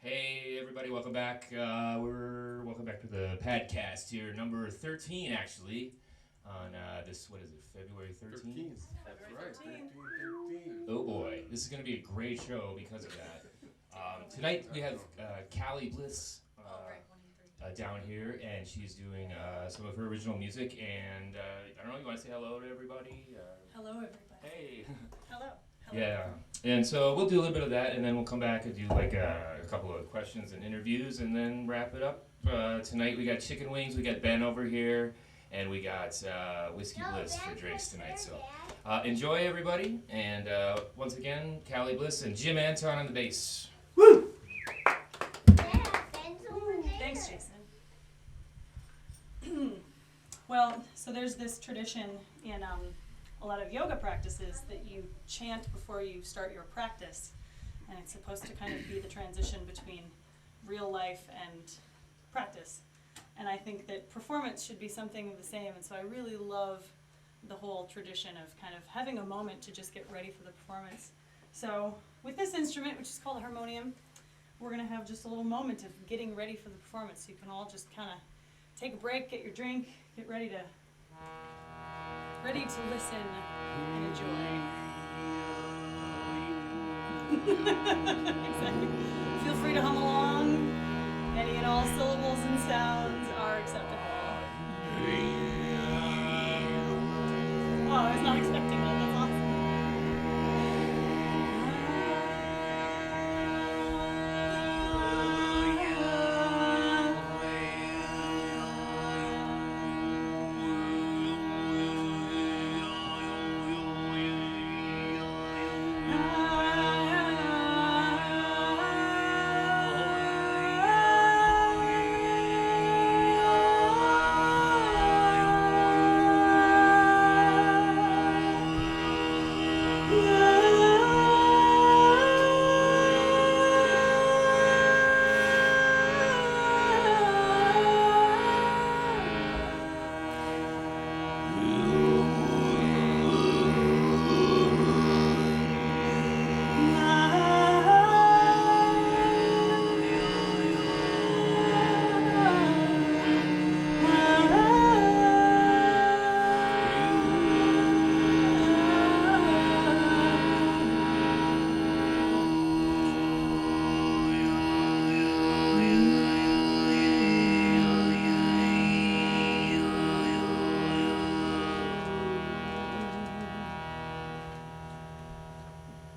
Hey everybody, welcome back. Welcome back to the FladCast here, number 13 actually. On this, what is it, February 13th? That's right, 13. Oh boy, this is going to be a great show because of that. Tonight we have Calley Bliss down here, and she's doing some of her original music. And I don't know, you want to say hello to everybody? Hello, everybody. Hey. Hello. Yeah, and so we'll do a little bit of that, and then we'll come back and do like a couple of questions and interviews, and then wrap it up. Tonight we got chicken wings, we got Ben over here, and we got Whiskey Bliss for drinks tonight. So enjoy, everybody, and once again, Calley Bliss and Jim Anton on the bass. Woo! Thanks, Jason. Well, so there's this tradition in a lot of yoga practices that you chant before you start your practice, and it's supposed to kind of be the transition between real life and practice. And I think that performance should be something of the same, and so I really love the whole tradition of kind of having a moment to just get ready for the performance. So with this instrument, which is called a harmonium, we're going to have just a little moment of getting ready for the performance. So you can all just kind of take a break, get your drink, get ready to listen and enjoy. Exactly. Feel free to hum along. Any and all syllables and sounds are acceptable. Oh, I was not expecting that. That's awesome.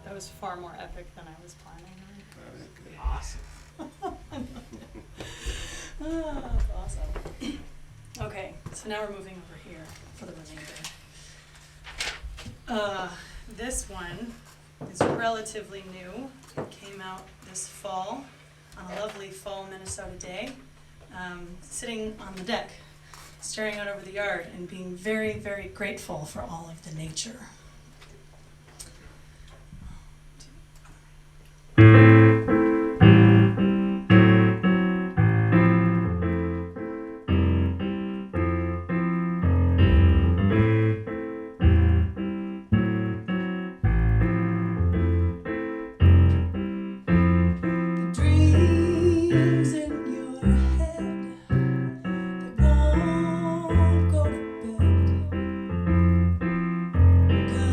That was far more epic than I was planning. Awesome. That's awesome. Okay, so now we're moving over here for the remainder. This one is relatively new. It came out this fall on a lovely fall Minnesota day, sitting on the deck, staring out over the yard and being very, very grateful for all of the nature. Cause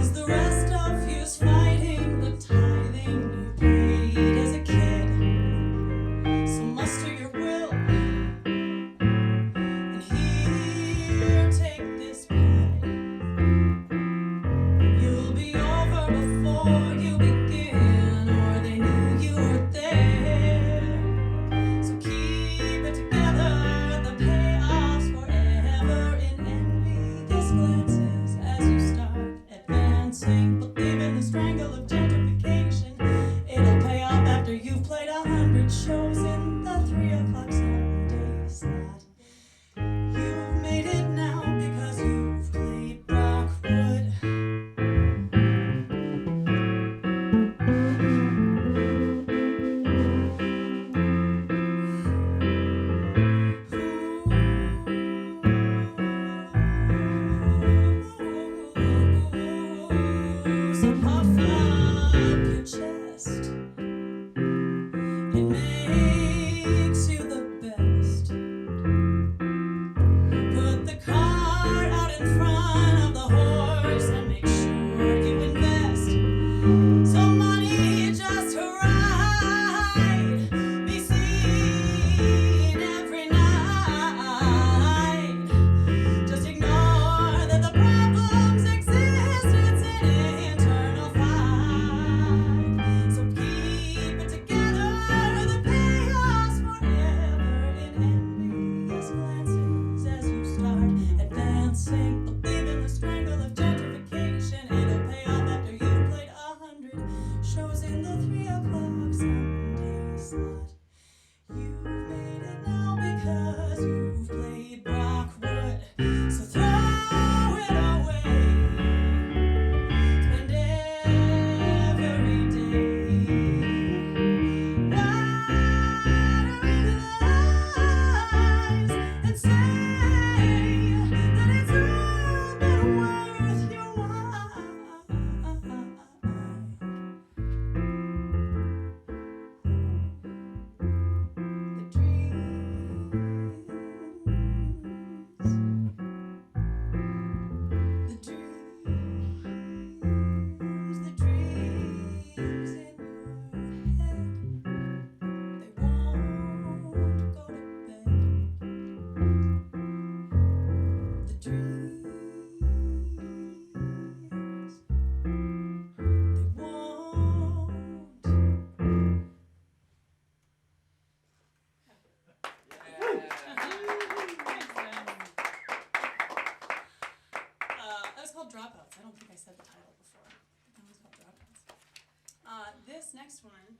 Put the cart out in front of the horse and make sure you invest some money just to ride, be seen every night. Just ignore that the problems exist, it's an internal fight. So keep it together, the payoff's forever in envious glances as you start advancing. Believe in the strangle of gentrification, it'll pay off after you've played 100 shows in the 3 o'clock Sunday slot. You've made it now because you've played Brockwood. So throw it away. Spend every day watering the eyes and say that it's all been worth your while. The dreams in your head, they won't go to bed. The dreams, they won't. That was called Dropouts. I don't think I said the title before. That was called Dropouts. This next one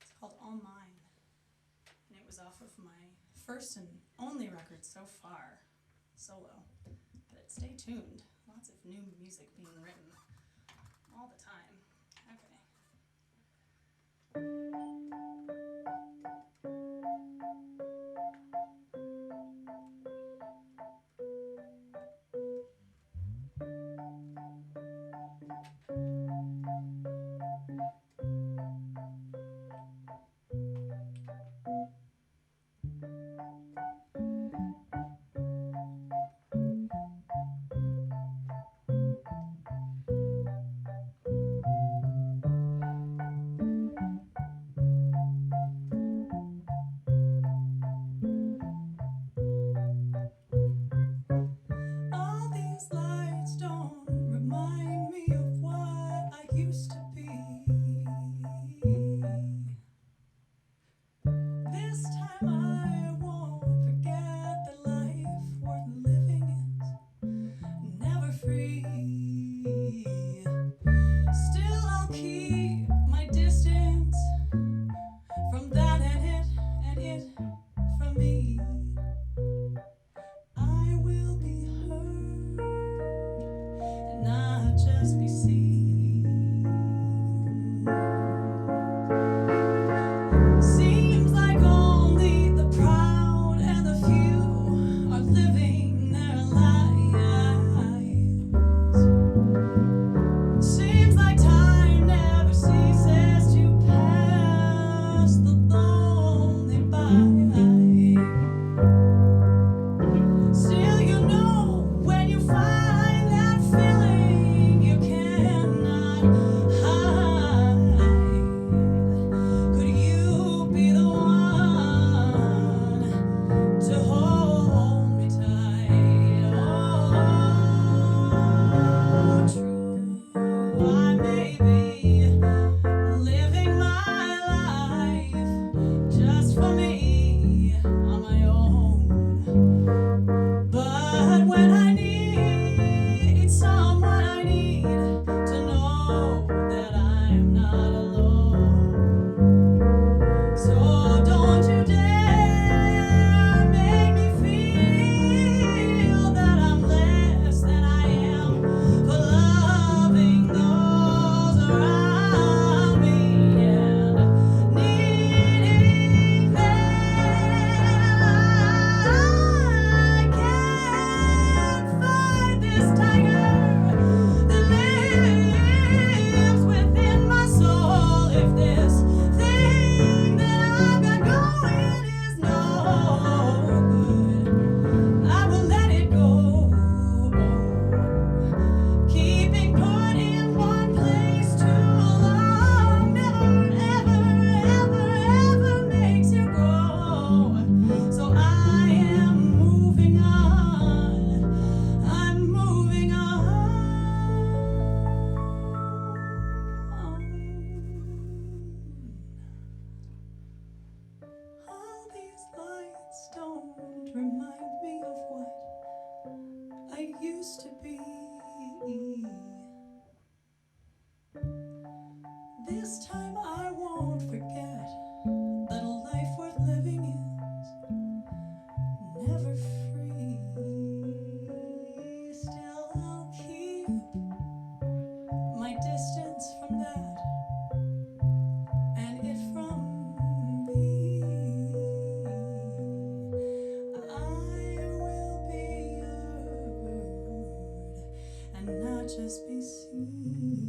is called All Mine. And it was off of my first and only record so far, solo. But stay tuned. Lots of new music being written all the time. Okay. I used to be. This time I won't forget that a life worth living is never free. Still I'll keep my distance from that and it from me. I will be heard and not just be seen.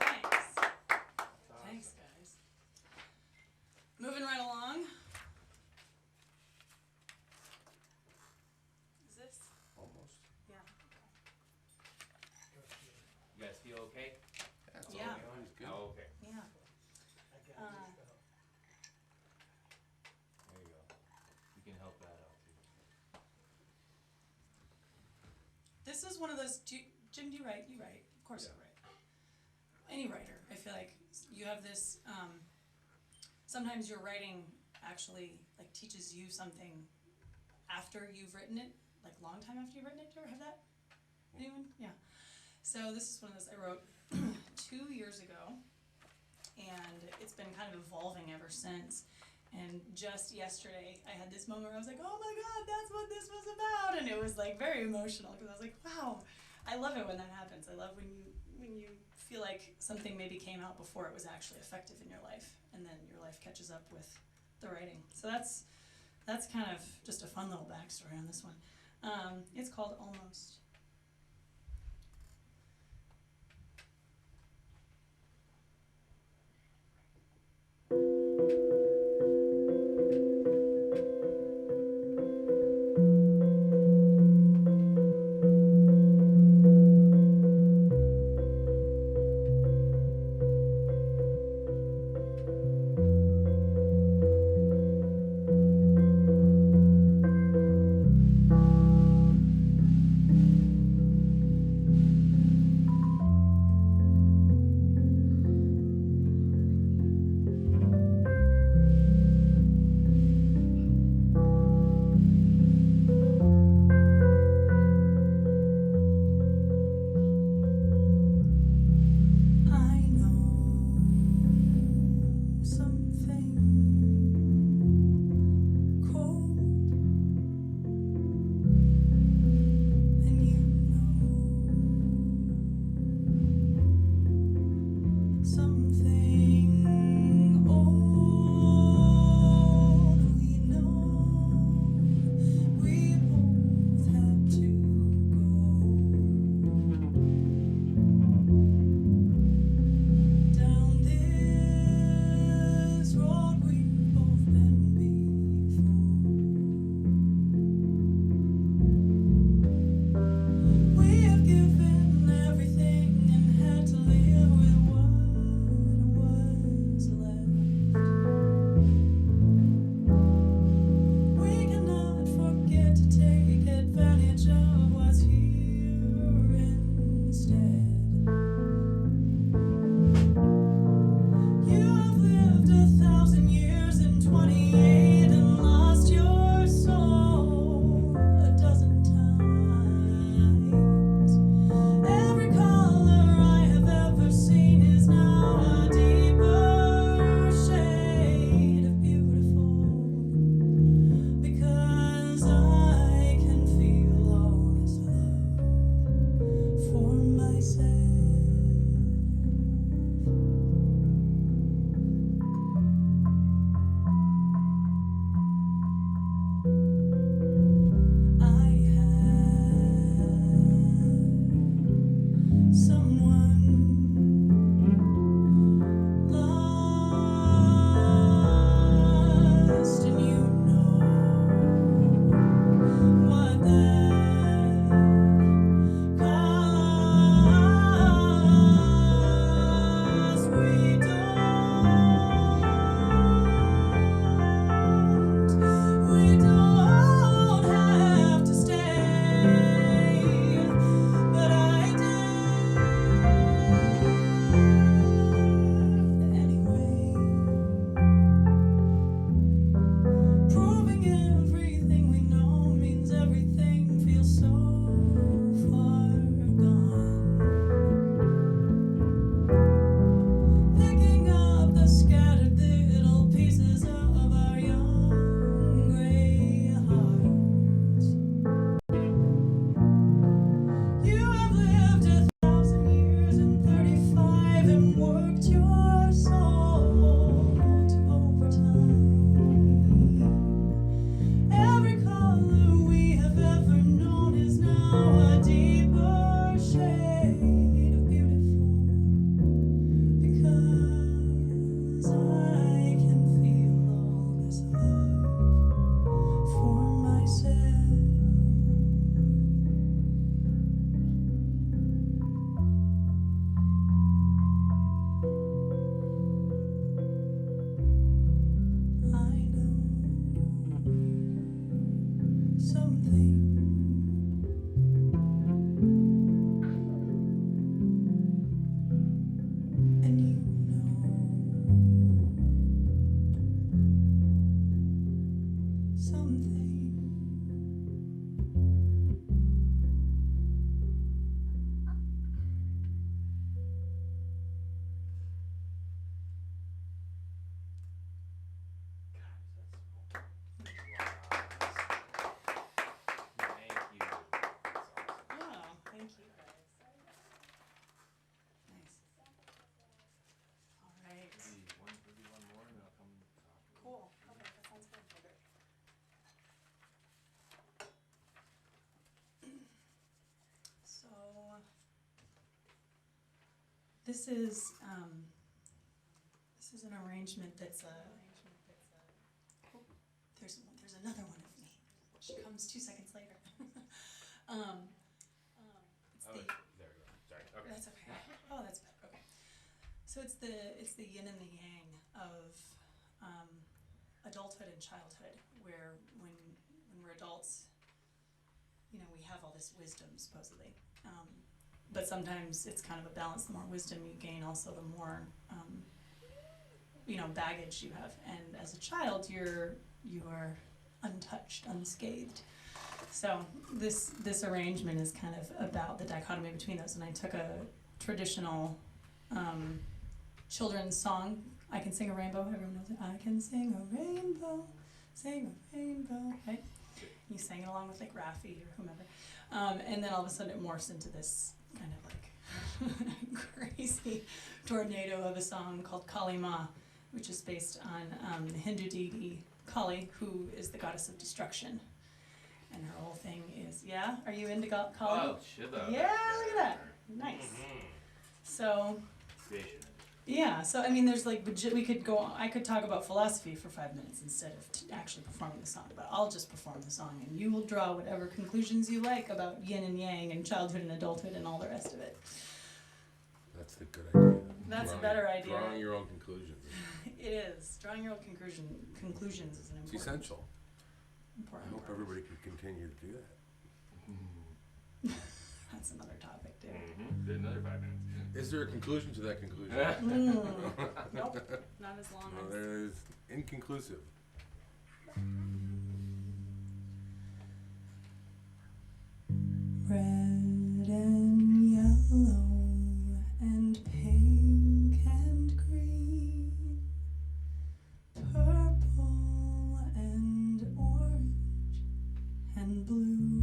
Thanks. Thanks, guys. Moving right along. Is this? Almost. Yeah. You guys feel okay? That's Yeah. Oh, okay. Yeah. Uh, There you go. You can help that out too. This is one of those. Jim, do you write? You write. Of course you write. Any writer, I feel like you have this. Sometimes your writing actually like teaches you something after you've written it, like long time after you've written it. Do you ever have that? Anyone? Yeah. So this is one of those I wrote 2 years ago, and it's been kind of evolving ever since. And just yesterday, I had this moment where I was like, oh my God, that's what this was about. And it was like very emotional because I was like, wow, I love it when that happens. I love when you feel like something maybe came out before it was actually effective in your life, and then your life catches up with the writing. So that's kind of just a fun little backstory on this one. It's called Almost. I know something cold, and you know something old. We know we both have to go down this road we've both been before. We have given everything and had to live with what worked your soul to overtime. Every color we have ever known is now a deeper shade of beautiful. Because I can feel all this love for myself. I know something, and you know something. Thank you. That's awesome. Oh, thank you guys. Nice. All right. Maybe one more, and I'll come talk. Cool. Okay, that sounds good. So this is an arrangement that's oh, there's another one of me. She comes 2 seconds later. It's Oh, the there we go. Sorry. Okay. That's okay. Oh, that's better. Okay. So it's the yin and the yang of adulthood and childhood, where when we're adults, you know, we have all this wisdom supposedly, but sometimes it's kind of a balance. The more wisdom you gain, also the more you know, baggage you have. And as a child, you are untouched, unscathed. So this arrangement is kind of about the dichotomy between those. And I took a traditional children's song. I can sing a rainbow. Everyone knows it. I can sing a rainbow, right? You sang it along with like Raffi or whomever. And then all of a sudden it morphs into this kind of like crazy tornado of a song called Kali Ma, which is based on the Hindu deity Kali, who is the goddess of destruction. And her whole thing is, yeah, are you into Kali? Oh, Shiva. Yeah, look at that. Nice. Mm-hmm. So, Creation. yeah, so I mean, there's like, we could go on, I could talk about philosophy for 5 minutes instead of actually performing the song, but I'll just perform the song and you will draw whatever conclusions you like about yin and yang and childhood and adulthood and all the rest of it. That's the good idea. That's a better idea. Drawing your own conclusions. It is. Drawing your own conclusions is an It's important, essential. I important hope part. everybody can continue to do that. That's another topic too. Mm-hmm. Did another 5 minutes. Is there a conclusion to that conclusion? Nope, not as long No, as. there is inconclusive. Red and yellow and pink and green, purple and orange and blue.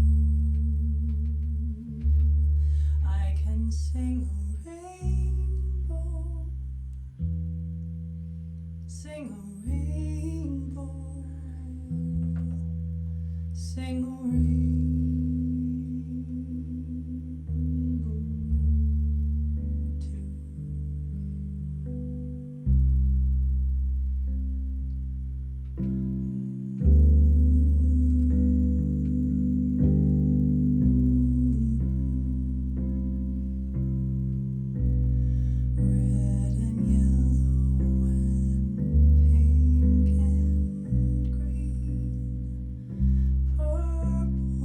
I can sing a rainbow, sing a rainbow, sing a rainbow too. Red and yellow and pink and green, purple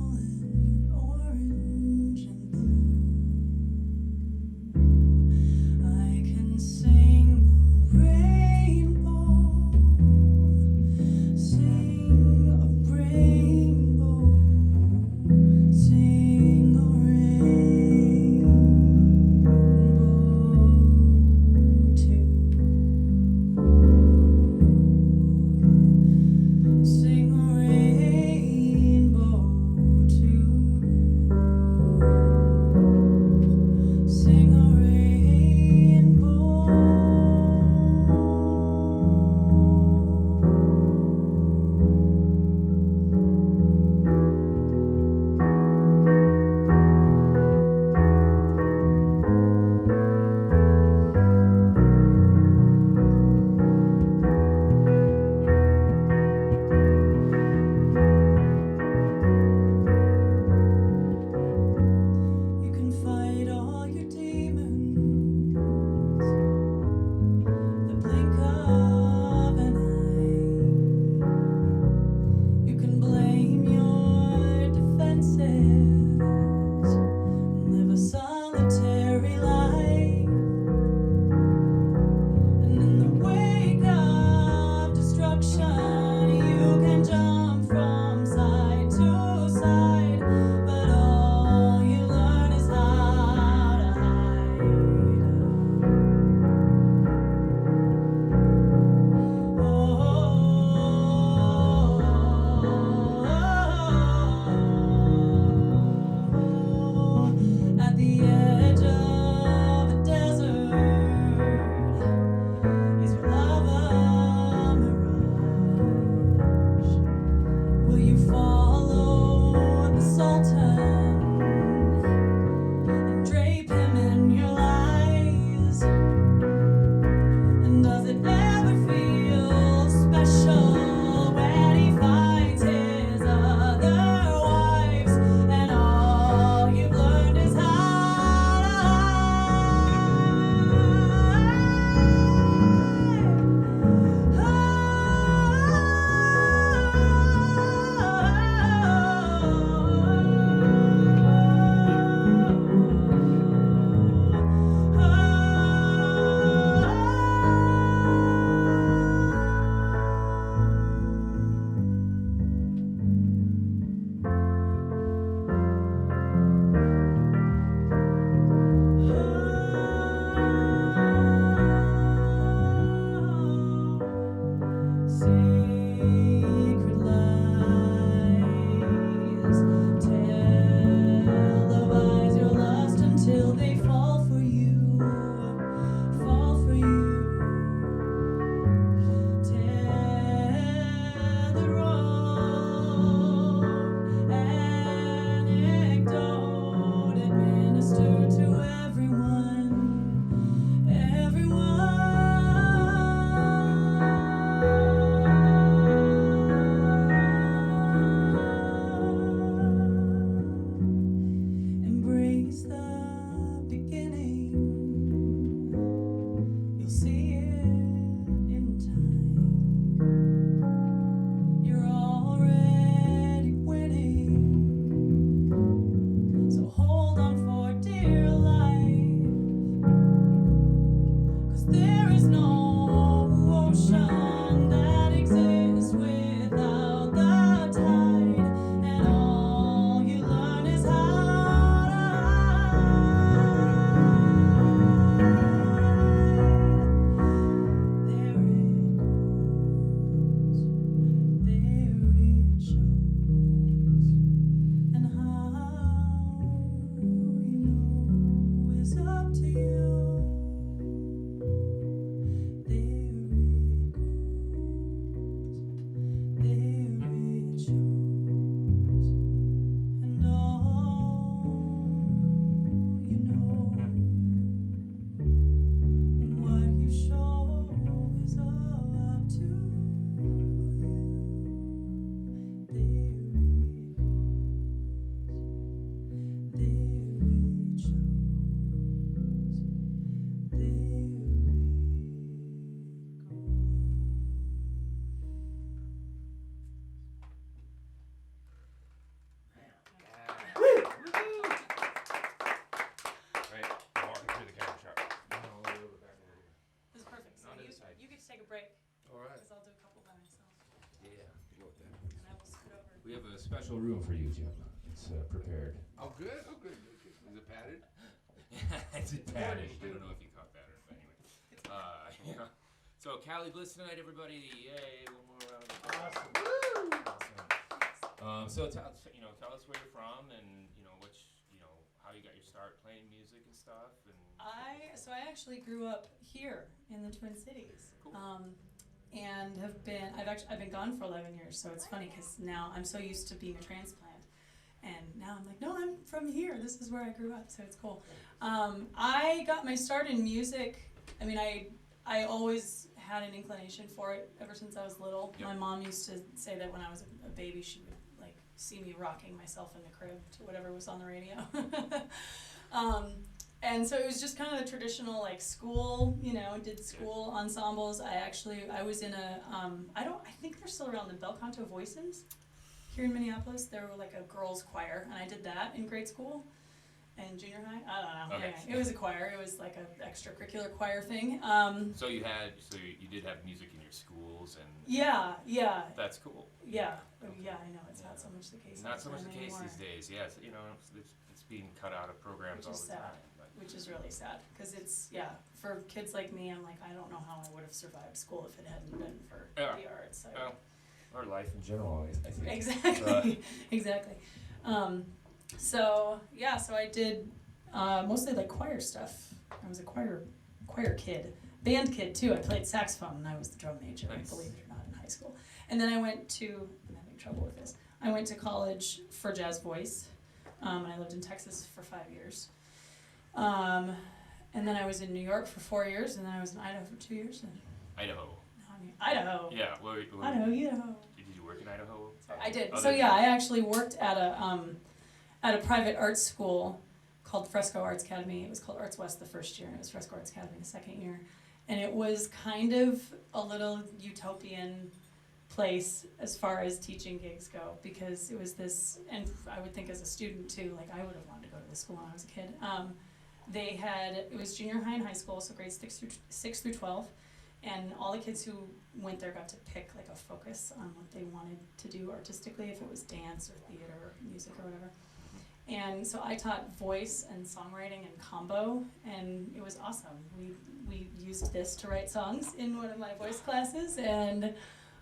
to take a break, All right. because I'll do a couple by myself, Yeah. You know what that means. and I will scoot over. We have a special room for you, Jim. It's prepared. Oh, good. Oh, good. Is it padded? It's padded. I don't know if you caught that or but anyway. Yeah. So Calley Bliss tonight, everybody. Yay! One more round of applause. Awesome. So tell us where you're from and how you got your start playing music and stuff. And I actually grew up here in the Twin Cities. Cool. And I've been gone for 11 years, so it's funny because now I'm so used to being a transplant, and now I'm like, no, I'm from here. This is where I grew up, so it's cool. I got my start in music. I mean, I always had an inclination for it ever since I was little. Yep. My mom used to say that when I was a baby, she would like see me rocking myself in the crib to whatever was on the radio. And so it was just kind of the traditional like school, did school ensembles. I was in a, I think they're still around, the Bel Canto Voices here in Minneapolis. They were like a girls choir, and I did that in grade school and junior high. I don't know. Okay. Anyway, it was a choir. It was like an extracurricular choir thing. So you did have music in your schools and Yeah. that's cool. Yeah. Okay. Yeah, I know. It's not so much the case. Not so much the case anymore, these days. Yeah, it's being cut out of programs Which all is the sad. time. But which is really sad because for kids like me, I'm like, I don't know how I would have survived school if it hadn't been for Yeah. the arts. or life in general, I think. Exactly. So I did mostly like choir stuff. I was a choir kid, band kid too. I played saxophone and I was the drum major, Nice. believe it or not, in high school. And then I'm having trouble with this. I went to college for jazz voice. And I lived in Texas for 5 years. And then I was in New York for 4 years, and then I was in Idaho for 2 years. And Idaho. now I'm in Idaho. Yeah. Idaho. Did you work in Idaho? I did. Oh, So did yeah, you? I actually worked at a private arts school called Fresco Arts Academy. It was called Arts West the first year, and it was Fresco Arts Academy the second year. And it was kind of a little utopian place as far as teaching gigs go, because it was this, and I would think as a student too, like I would have wanted to go to this school when I was a kid. It was junior high and high school, so grades 6 through 12, and all the kids who went there got to pick like a focus on what they wanted to do artistically, if it was dance or theater or music or whatever. And so I taught voice and songwriting and combo, and it was awesome. We used this to write songs in one of my voice classes, and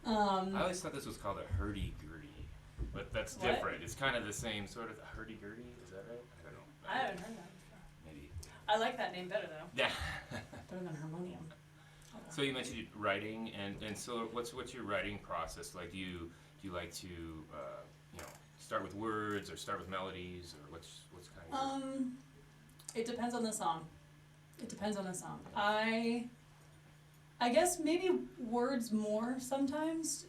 I always thought this was called a hurdy-gurdy, but that's What? different. It's kind of the same sort of hurdy-gurdy. Is that right? I don't know. I haven't heard that before. Maybe. I like that name better though, Yeah. better than harmonium. So you mentioned writing, and so what's your writing process like? Do you like to start with words or start with melodies, or what's kind of It depends on the song. I guess maybe words more sometimes.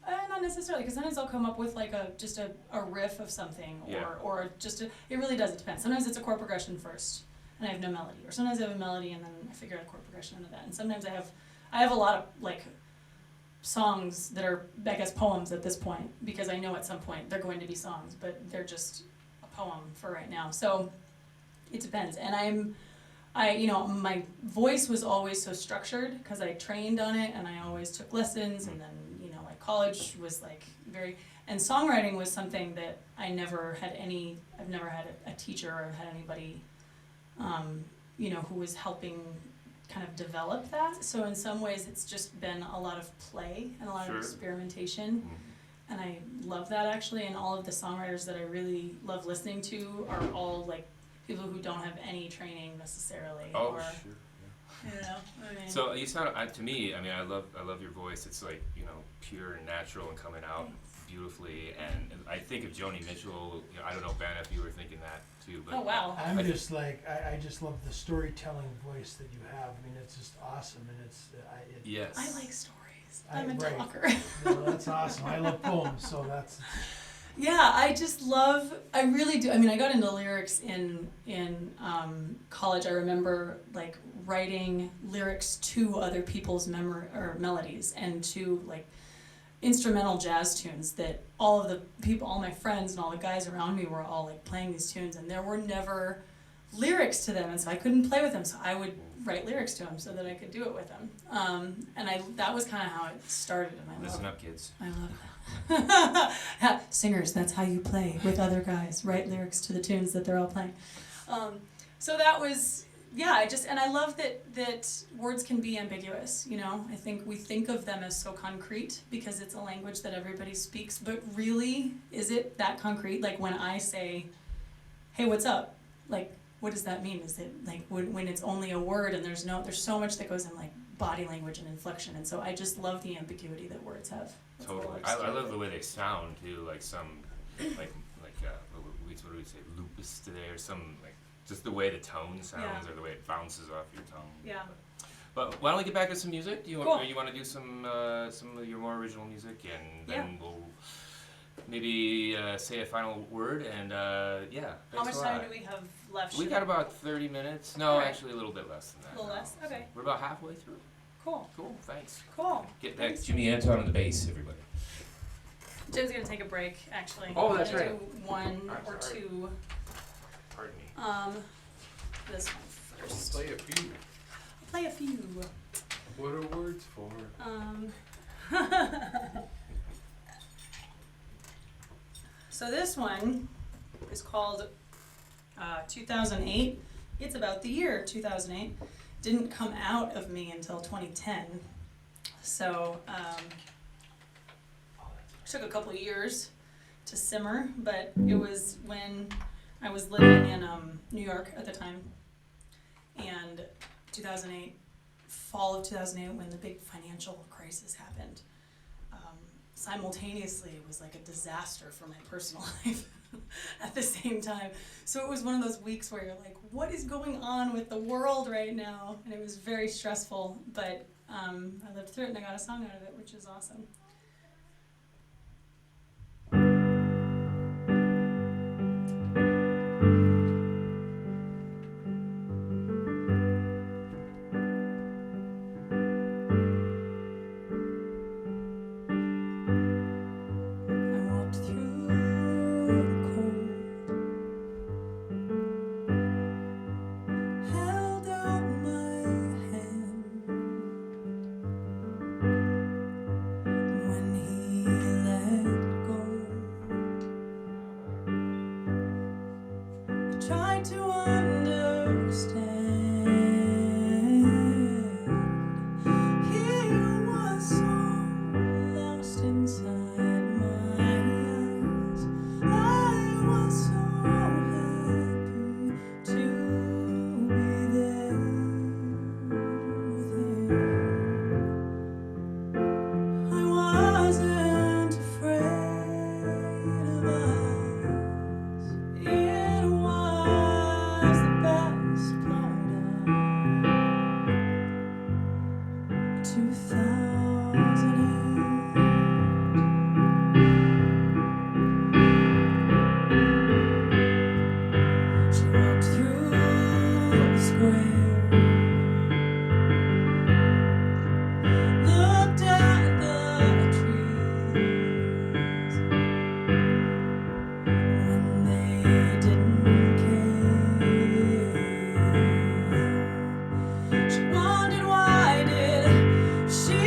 Not necessarily, because sometimes I'll come up with like just a riff of something, Yeah. or just it really does. It depends. Sometimes it's a chord progression first, and I have no melody, or sometimes I have a melody and then I figure out a chord progression into that. And sometimes I have a lot of like songs that are, I guess, poems at this point, because I know at some point they're going to be songs, but they're just a poem for right now. So it depends. And my voice was always so structured because I trained on it and I always took lessons, and then like college was like and songwriting was something that I've never had a teacher or had anybody who was helping kind of develop that. So in some ways it's just been a lot of play and a lot Sure. of experimentation. And I love that actually, and all of the songwriters that I really love listening to are all like people who don't have any training necessarily. Oh, or, sure. Yeah. I mean, So you sound to me. I mean, I love your voice. It's like pure and natural and coming out beautifully. And I think of Joni Mitchell. I don't know, Ben, if you were thinking that too. But oh wow. I'm just like, I just love the storytelling voice that you have. I mean, it's just awesome, and Yes. I like stories. I'm a right. talker. No, that's awesome. I love poems, so that's. Yeah, I really do. I mean, I got into lyrics in college. I remember like writing lyrics to other people's melodies, and to like instrumental jazz tunes that all my friends and all the guys around me were all like playing these tunes, and there were never lyrics to them, and so I couldn't play with them. So I would write lyrics to them so that I could do it with them. And that was kind of how it started, and I Listen love up, kids. I love that. Singers, that's how you play with other guys. Write lyrics to the tunes that they're all playing. So that was, and I love that words can be ambiguous, you know? I think we think of them as so concrete because it's a language that everybody speaks, but really, is it that concrete? Like when I say, hey, what's up? Like, what does that mean? Is it like when it's only a word and there's so much that goes in like body language and inflection, and so I just love the ambiguity that words have. That's what Totally. I I love love the way they sound too. Like some, what do we say, lupus today, or some like just the way the tone sounds or the way it bounces off your tongue. Yeah. But why don't we get back to some music? Do you Cool. want to do some of your more original music, and then we'll maybe say a final word, and How much time do we have left? We got about 30 minutes. No, Alright. actually a little bit less than that. A little now. less? Okay. We're about halfway through. Cool. Cool, thanks. Cool. Get back Thanks. Jimmy Anton on the bass, everybody. Jim's gonna take a break, actually. Oh, that's We're gonna right. do one I'm or sorry. two. Pardon me. This one first. Play a few. I'll play a few. What are words for? So this one is called 2008. It's about the year 2008. Didn't come out of me until 2010. So took a couple years to simmer, but it was when I was living in New York at the time, and 2008, fall of 2008, when the big financial crisis happened. Simultaneously, it was like a disaster for my personal life at the same time. So it was one of those weeks where you're like, what is going on with the world right now? And it was very stressful, but I lived through it and I got a song out of it, which is awesome. Try to understand. He was so lost inside my eyes. I was so happy to be there with him. I wasn't afraid of us. It was the best part of 2008. She walked through the square, looked at the trees when they didn't care. She wondered, why did she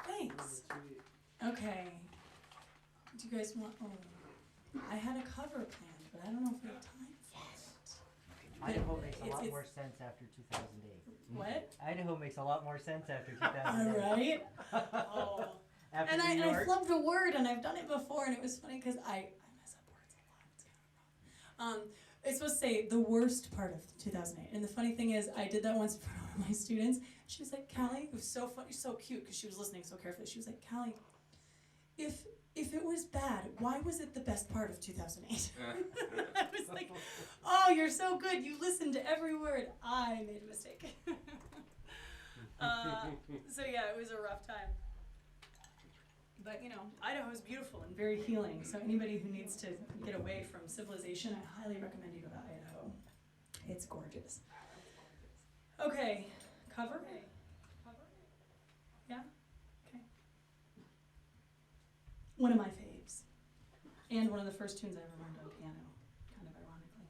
Thanks. Okay. Do you guys want? Oh, I had a cover planned, but I don't know if we have time for it. Idaho makes a It's- lot it's- more sense after 2008. What? Idaho makes a lot more sense after All 2008. right. Oh. After And I New York. flubbed a word, and I've done it before, and it was funny because I mess up words a lot. It's kind of rough. It's supposed to say the worst part of 2008, and the funny thing is, I did that once for one of my students. She was like, "Calley," it was so funny, so cute because she was listening so carefully. She was like, "Calley, if it was bad, why was it the best part of 2008?" I was like, "Oh, you're so good. You listened to every word." I made a mistake. So yeah, it was a rough time. But you know, Idaho is beautiful and very healing. So anybody who needs to get away from civilization, I highly recommend you go to Idaho. It's gorgeous. Okay, cover? Yeah? Okay. One of my faves. And one of the first tunes I ever learned on piano, kind of ironically.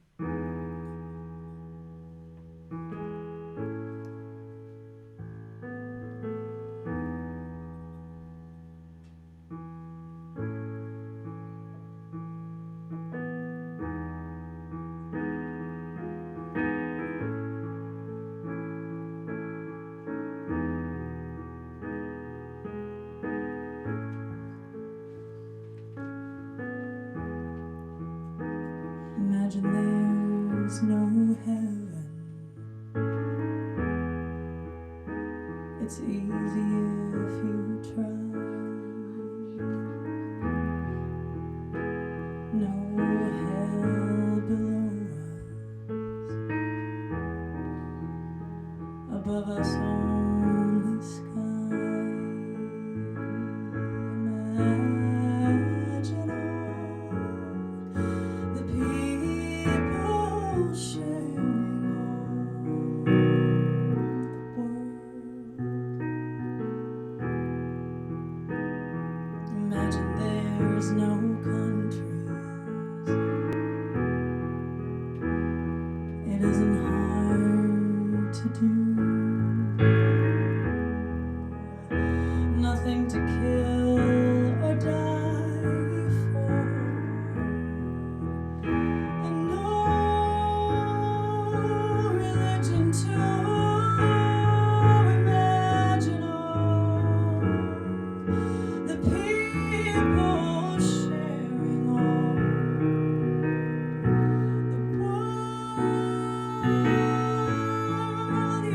Imagine there's no heaven. It's easy if you try. No hell below us. Above us only sky. Imagine all the people sharing all the world. Imagine there's no countries. It isn't hard to do. Nothing to kill or die for. And no religion to imagine all the people sharing all the world. You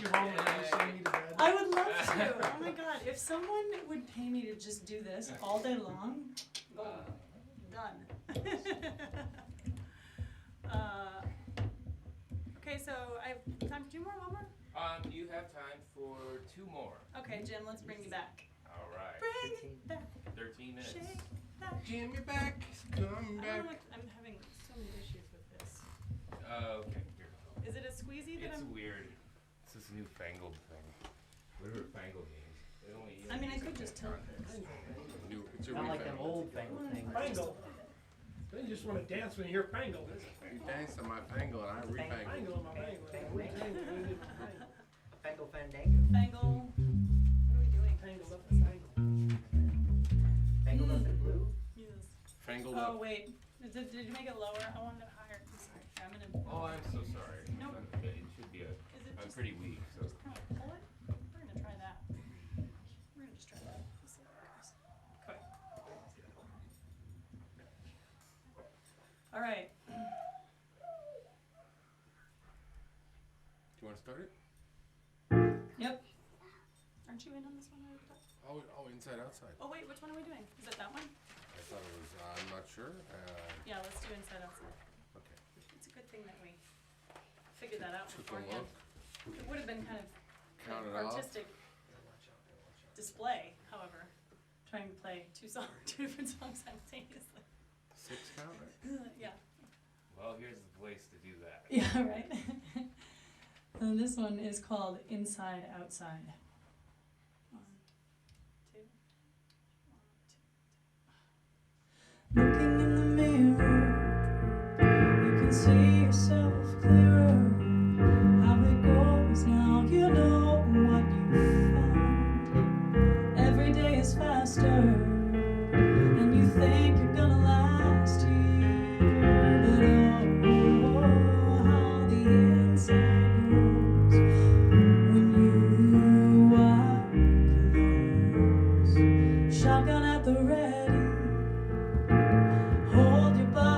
you home and just send me to bed? I would love to. Oh my god, if someone would pay me to just do this all day long, done. Okay, so I have time for two more, one more? You have time for 2 more. Okay, Jim, let's bring you back. All right. Bring it back, 13 minutes. shake that. Jimmy back, come I back. don't know, I'm having so many issues with this. Okay, here. Is it a squeezy that It's I'm... weird. It's this newfangled thing. Whatever fangled means. They only I mean, I use could it just in tilt context. this. It's a Not like them refangled. old fangled things. Fangle. Then you just want to dance when you hear fangle. You dance on my fangle and I refangle. Fangle in my fangle. Fangle fandango. Fangle. What are we doing? Tangled up the fangle. Fangled up in blue. Yes. Fangled Oh, up. wait. Did you make it lower? I wanted it higher. I'm sorry. I'm gonna... Oh, I'm so sorry. Nope. It should be a. Is it I'm just... pretty weak, so. Just kind of pull it? We're gonna try that. We're gonna just try that. Let's see how it goes. Okay. All right. Do you want to start it? Yep. Aren't you in on this one? Oh, inside, outside. Oh wait, which one are we doing? Is it that one? I thought it was, I'm not sure. Yeah, let's do inside outside. Okay. It's a good thing that we figured that out Took a beforehand. look. It would have been kind of Count an it off. artistic display, however, trying to play two different songs simultaneously. 6 count, right? Yeah. Well, here's the place to do that. Yeah, right. And this one is called Inside Outside. 1, 2, 1, 2. Looking in the mirror, you can see yourself clearer. How it goes now, you know what you found. Every day is faster, and you think you're gonna last here. But oh, how the inside grows when you are close. Shotgun at the ready. Hold your body.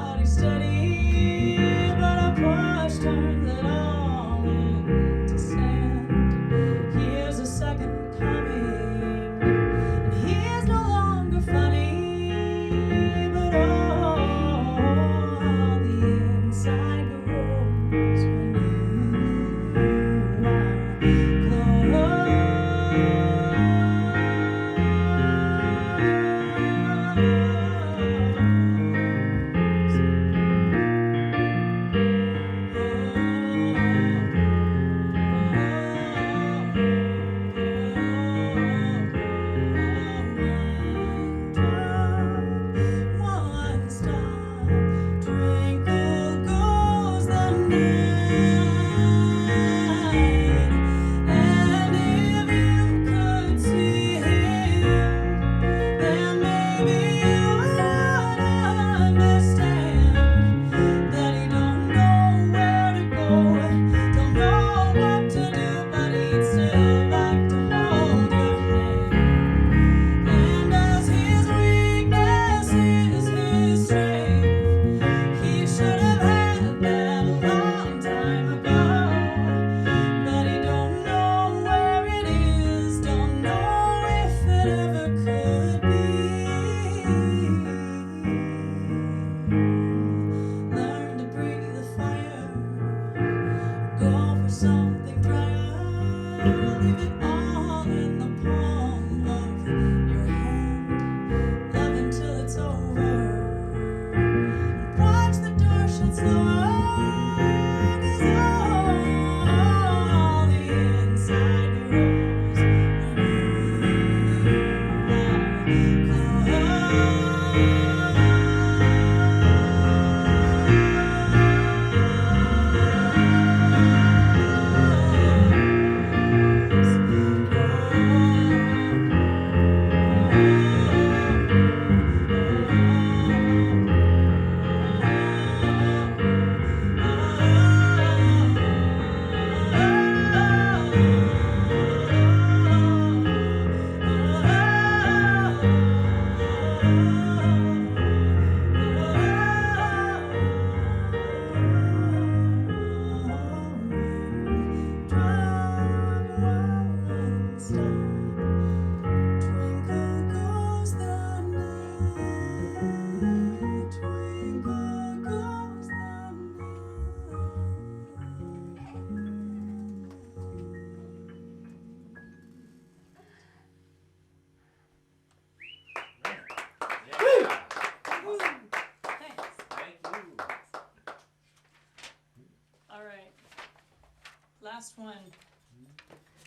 last one.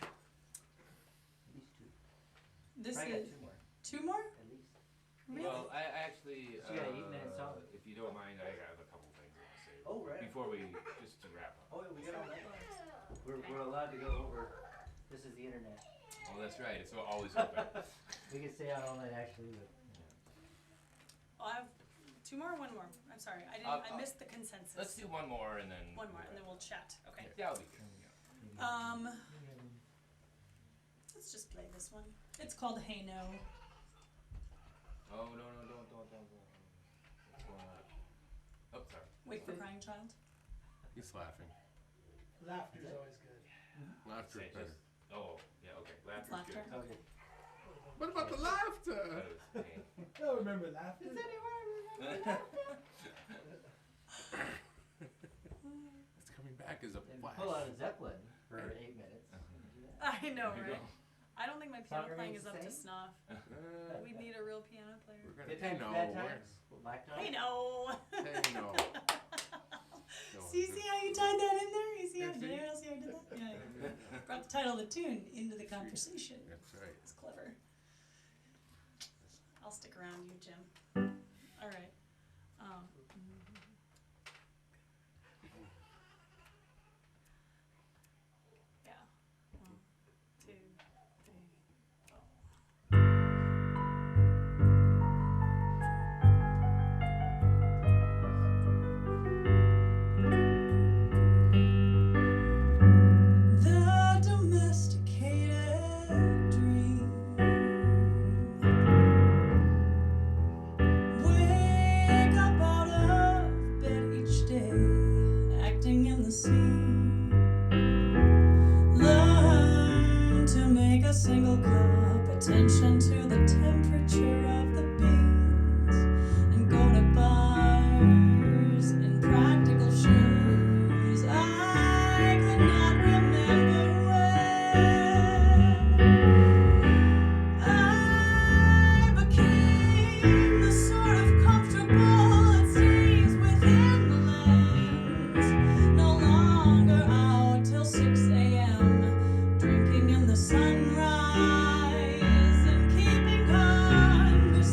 At least two. This Probably got is two more, two more? at least. Really? Well, I actually, So you got 8 minutes on. if you don't mind, I have a couple things I want to say. Oh, right. Before we, just to wrap up. Oh, yeah, we got all that. We're allowed to go over. This is the internet. Oh, that's right, it's always open. We can stay out all night actually, but I'll have two more or one more? I'm sorry, I missed the consensus. Let's do one more and then. One more, and then we'll chat, okay. Yeah, that'll be good. maybe. Let's just play this one. It's called Hey No. Oh, no, don't. What's going on? Oh, sorry. Wait for Crying Child. He's laughing. Laughter's always good. Laughter Say is better. just- Oh, yeah, okay, laughter's Laughter. good. Okay. What about the That laughter? was pain. I don't remember laughter. It's coming back as a And flash. pull out a Zeppelin for 8 minutes. Do that. I know, There you right? go. I don't think my Song piano playing remains is the up to same? snuff. We need a real piano player. We're gonna Good times, no, bad we're- times. Black times. Hey No! Hey, no. No. See how you tied that in there? You see how Yeah, see? did I see how I did that? Yeah. Brought the title of the tune into the conversation. That's right. It's clever. I'll stick around you, Jim. All right. Yeah. 1, 2, 3, 4. The domesticated dream. Wake up out of bed each day, acting in the scene. Learn to make a single cup, attention to the temperature of the beans, and go to bars in practical shoes. I could not remember when I became the sort of comfortable that stays within the lens, no longer out till 6 a.m., drinking in the sunrise and keeping conversation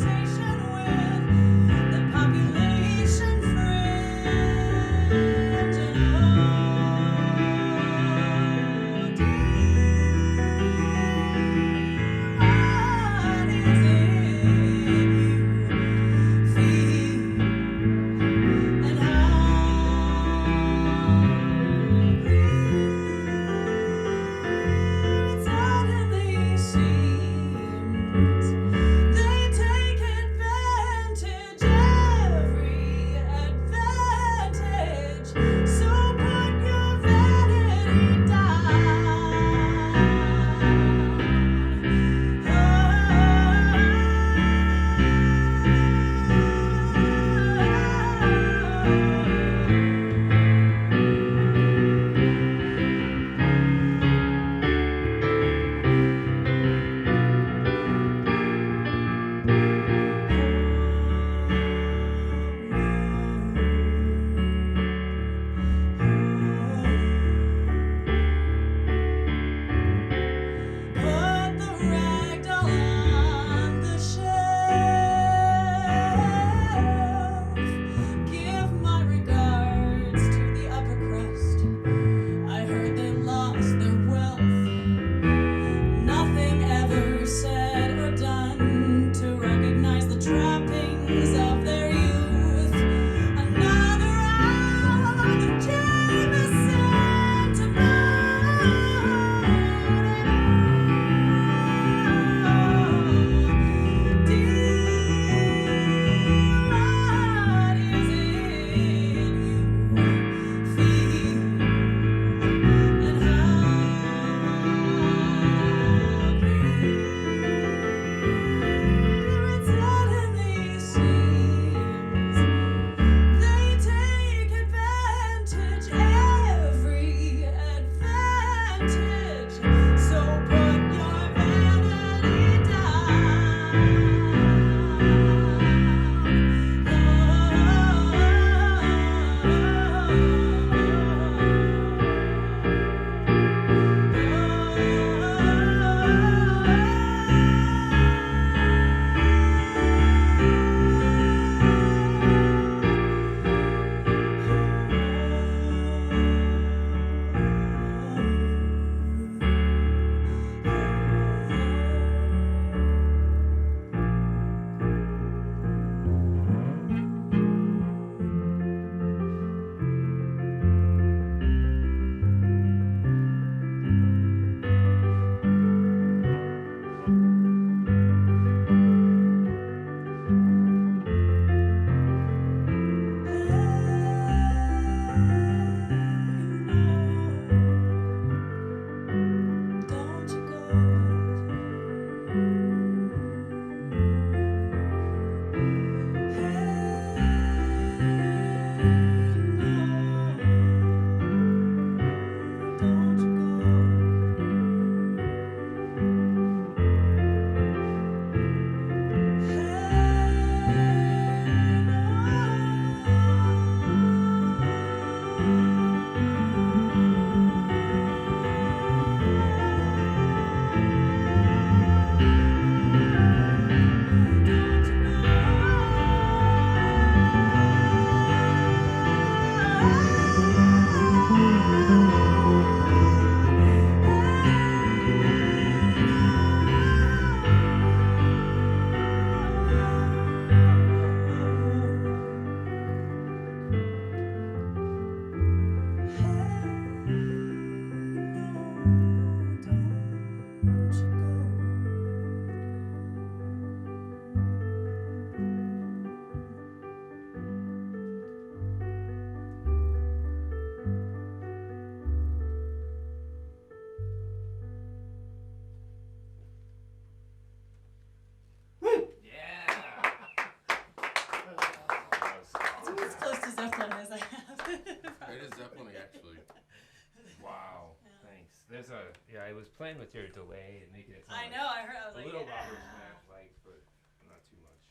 there's a I was playing with your delay and making it sound I know, I heard, I was a like, little yeah. Robert Smash like, but not too much.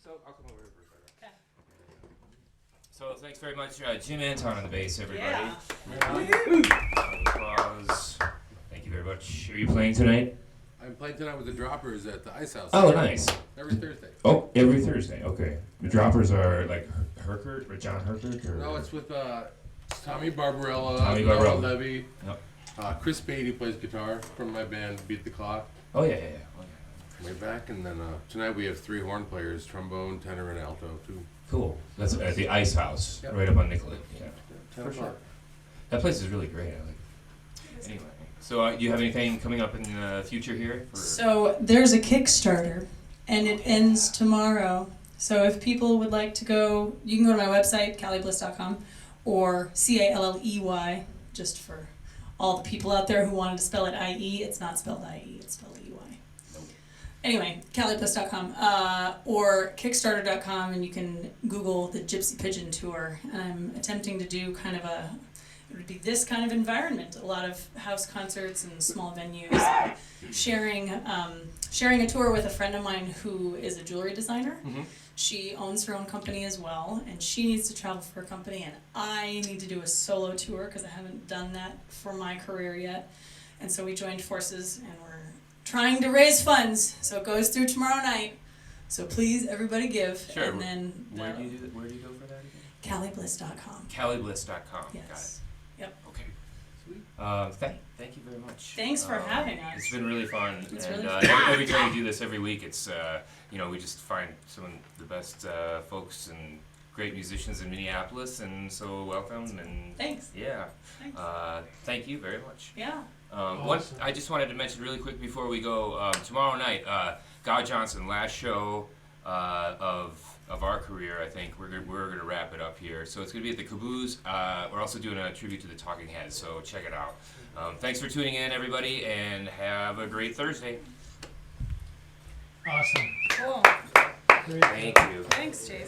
So I'll come over here for a second. Okay. So thanks very much, Jim Anton on the bass, everybody. Yeah. Applause. Thank you very much. Are you playing tonight? I'm playing tonight with the Droppers at the Ice House. Oh, nice. Every Thursday. Oh, every Thursday. Okay. The Droppers are like Herkert or John Herkert or. No, it's with Tommy Barbarella, Tommy Noah Barbarella. Levy, Yep. Chris Beatty plays guitar from my band Beat the Clock. Oh yeah. Oh, yeah. Way back, and then tonight we have 3 horn players: trombone, tenor, and alto too. Cool. That's at the Ice House, Yep. right up on Nicollet. Yeah. 10 For o'clock. sure. That place is really great. I like it. Anyway, so do you have anything coming up in the future here? So there's a Kickstarter, and it ends tomorrow. So if people would like to go, you can go to my website, calleybliss.com, or Calley, just for all the people out there who wanted to spell it I-E. It's not spelled I-E, it's spelled E-Y. Anyway, calleybliss.com, or kickstarter.com, and you can Google the Gypsy Pigeon Tour. And I'm attempting to do kind of it would be this kind of environment, a lot of house concerts and small venues, sharing a tour with a friend of mine who is a jewelry designer. Mm-hmm. She owns her own company as well, and she needs to travel for her company, and I need to do a solo tour because I haven't done that for my career yet. And so we joined forces, and we're trying to raise funds. So it goes through tomorrow night. So please, everybody give. Sure. And then Where do you go for that again? Calleybliss.com. Calleybliss.com. Yes. Got it. Okay. Sweet. Thank you very much. Thanks for having us. It's been really fun. It's and really every time we do this every week, it's we just find some of the best folks and great musicians in Minneapolis, and so welcome and Thanks. yeah. Thanks. Thank you very much. Yeah. One, I just wanted to mention really quick before we go. Tomorrow night, God Johnson, last show of our career. I think we're gonna wrap it up here. So it's gonna be at the Caboose. We're also doing a tribute to the Talking Heads. So check it out. Thanks for tuning in, everybody, and have a great Thursday. Awesome. Cool. Great. Thank you. Thanks, Jason.